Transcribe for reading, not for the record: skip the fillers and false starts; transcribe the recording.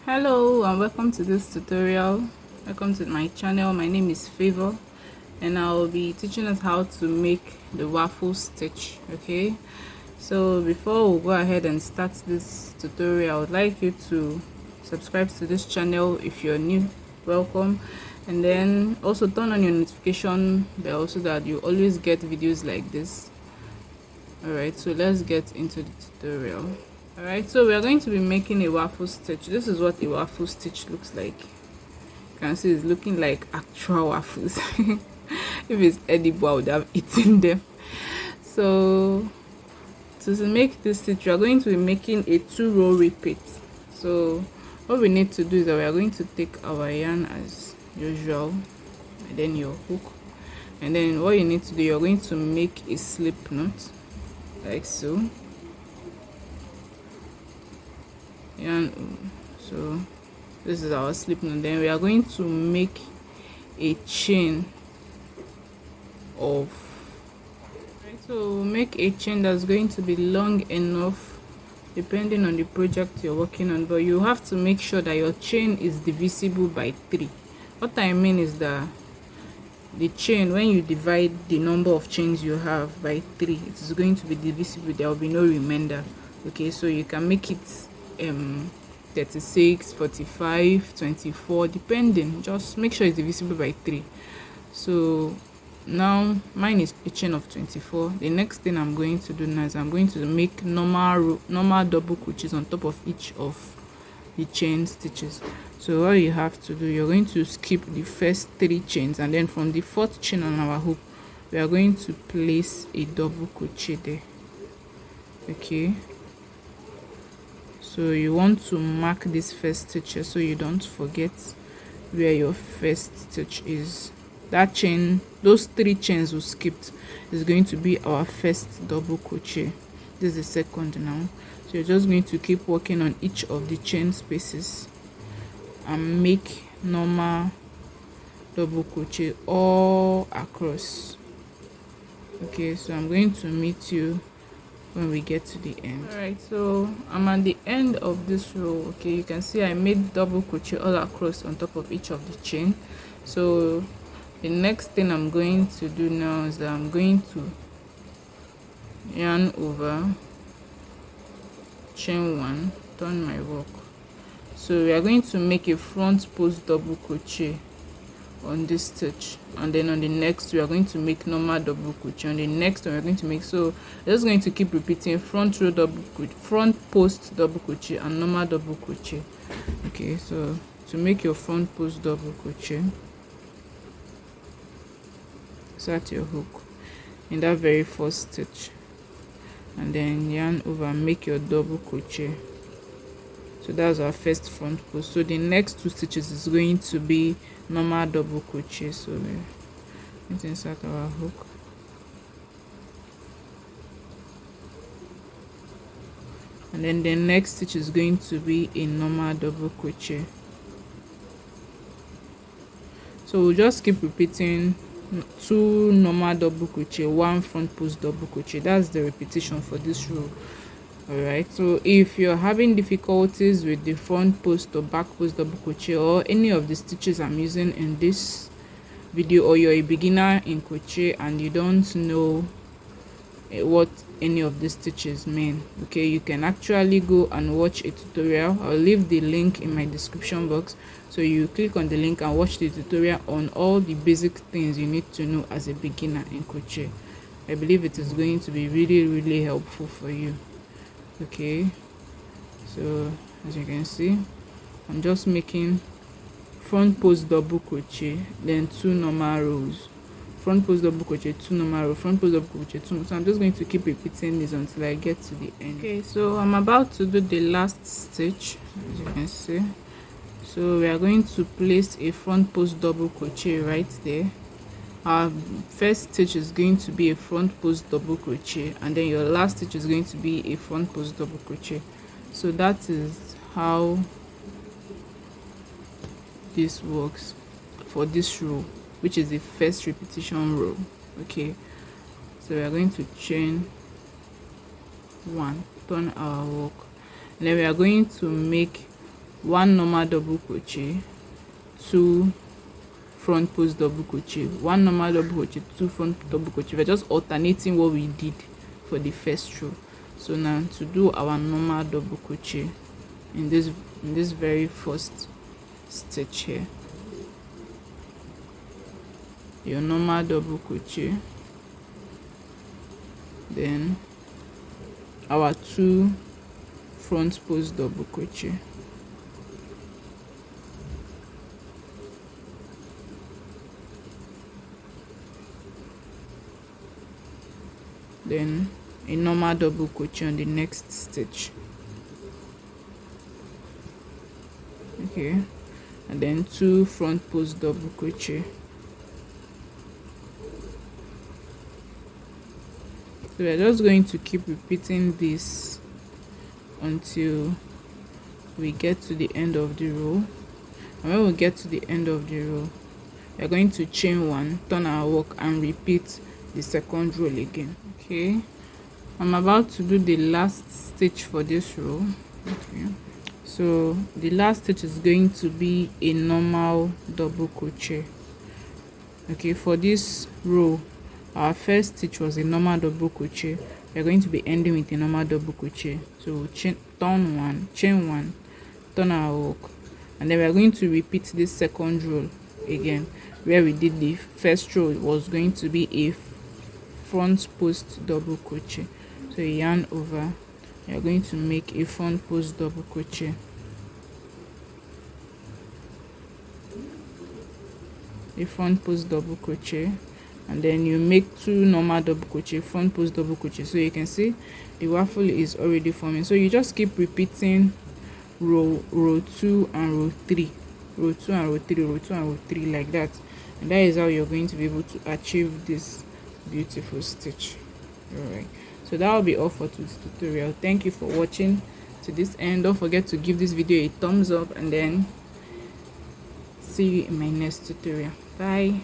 Hello and welcome to this tutorial. Welcome to my channel. My name is Favor and I'll be teaching us how to make the waffle stitch. Okay, so before we go ahead and start this tutorial, I would like you to subscribe to this channel if you're new. Welcome, and then also turn on your notification bell so that you always get videos like this. Alright, so let's get into the tutorial. Alright, so we are going to be making a waffle stitch. This is what a waffle stitch looks like. You can see it's looking like actual waffles. If it's edible, I would have eaten them. So to make this stitch, we are going to be making a 2-row repeat. So what we need to do is that we are going to take our yarn as usual, and then your hook, and then what you need to do, you're going to make a slip knot like so. And so this is our slip knot. Then we are going to make a chain of, so make a chain that's going to be long enough depending on the project you're working on, but you have to make sure that your chain is divisible by 3. What I mean is that the chain, when you divide the number of chains you have by 3, it is going to be divisible. There will be no remainder. Okay, so you can make it 36, 45, 24, depending. Just make sure it's divisible by 3. So now mine is a chain of 24. The next thing I'm going to do now is I'm going to make normal double crochets on top of each of the chain stitches. So what you have to do, you're going to skip the first 3 chains, and then from the 4th chain on our hook we are going to place a double crochet there. Okay, so you want to mark this first stitch here so you don't forget where your first stitch is. That chain, those 3 chains we skipped, is going to be our first double crochet. This is the second now. So you're just going to keep working on each of the chain spaces and make normal double crochet all across. Okay, so I'm going to meet you when we get to the end. Alright, so I'm at the end of this row. Okay, you can see I made double crochet all across on top of each of the chain. So the next thing I'm going to do now is that I'm going to yarn over, chain 1, turn my work. So we are going to make a front post double crochet on this stitch, and then on the next we are going to make normal double crochet. On the next one we're going to make, so we're just going to keep repeating front row double crochet, front post double crochet, and normal double crochet. Okay, so to make your front post double crochet, start your hook in that very first stitch, and then yarn over, make your double crochet. So that's our first front post. So the next 2 stitches is going to be normal double crochet. So we're going to insert our hook, and then the next stitch is going to be a normal double crochet. So we'll just keep repeating 2 normal double crochet, 1 front post double crochet. That's the repetition for this row. Alright, so if you're having difficulties with the front post or back post double crochet, or any of the stitches I'm using in this video, or you're a beginner in crochet and you don't know what any of the stitches mean, okay, you can actually go and watch a tutorial. I'll leave the link in my description box, so you click on the link and watch the tutorial on all the basic things you need to know as a beginner in crochet. I believe it is going to be really helpful for you. Okay, so as you can see, I'm just making front post double crochet, then 2 normal rows, front post double crochet, 2 normal rows, front post double crochet, 2. So I'm just going to keep repeating this until I get to the end. Okay, so I'm about to do the last stitch, as you can see. So we are going to place a front post double crochet right there. Our first stitch is going to be a front post double crochet, and then your last stitch is going to be a front post double crochet. So that is how this works for this row, which is the first repetition row. Okay, so we are going to chain 1, turn our work, and then we are going to make 1 normal double crochet, 2 front post double crochet, 1 normal double crochet, 2 front double crochet. We're just alternating what we did for the first row. So now to do our normal double crochet in this very first stitch here, your normal double crochet, then our 2 front post double crochet, then a normal double crochet on the next stitch. Okay, and then 2 front post double crochet. So we're just going to keep repeating this until we get to the end of the row. And when we get to the end of the row, we're going to chain 1, turn our work, and repeat the second row again. Okay, I'm about to do the last stitch for this row. Okay, so the last stitch is going to be a normal double crochet. Okay, for this row, our first stitch was a normal double crochet. We're going to be ending with a normal double crochet. So chain 1, turn our work, and then we're going to repeat this second row again. Where we did the first row, it was going to be a front post double crochet. So yarn over, you're going to make a front post double crochet, a front post double crochet, and then you make 2 normal double crochet, front post double crochet. So you can see the waffle is already forming. So you just keep repeating row 2 and row 3, row 2 and row 3, row 2 and row 3, like that, and that is how you're going to be able to achieve this beautiful stitch. All right, so that will be all for today's tutorial. Thank you for watching to this end. Don't forget to give this video a thumbs up, and then see you in my next tutorial. Bye.